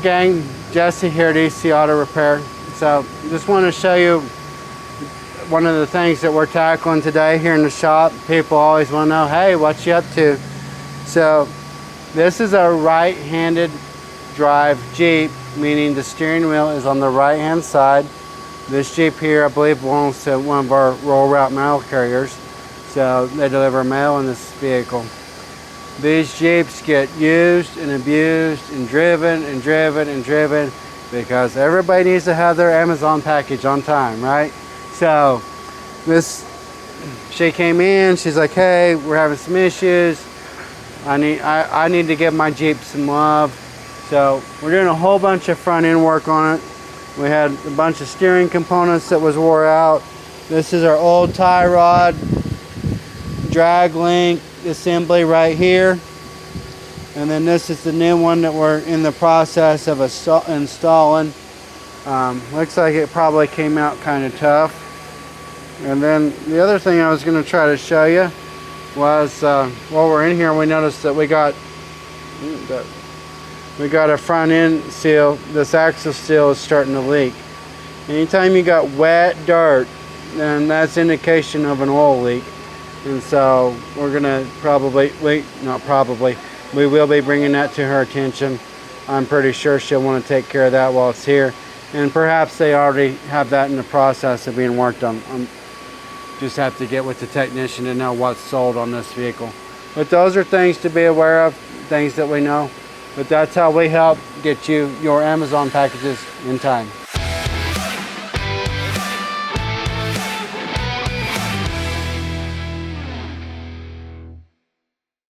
gang? Jesse here at EC Auto Repair. So just want to show you one of the things that we're tackling today here in the shop. People always want to know, hey, what you up to? So this is a right-handed drive Jeep, meaning the steering wheel is on the right hand side. This Jeep here, I believe, belongs to one of our rural route mail carriers. So they deliver mail in this vehicle. These Jeeps get used and abused and driven and driven and driven because everybody needs to have their Amazon package on time, right? So she came in, she's like, hey, we're having some issues. I need to give my Jeep some love. So we're doing a whole bunch of front end work on it. We had a bunch of steering components that was wore out. This is our old tie rod drag link assembly right here. And then this is the new one that we're in the process of installing. Looks like it probably came out kind of tough. And then the other thing I was going to try to show you was while we're in here, we noticed that we got a front end seal. This axle seal is starting to leak. Anytime you got wet dirt, then that's indication of an oil leak. And so we're gonna we will be bringing that to her attention. I'm pretty sure she'll want to take care of that while it's here. And perhaps they already have that in the process of being worked on. Just have to get with the technician to know what's sold on this vehicle. But those are things to be aware of, things that we know. But that's how we help get you your Amazon packages in time.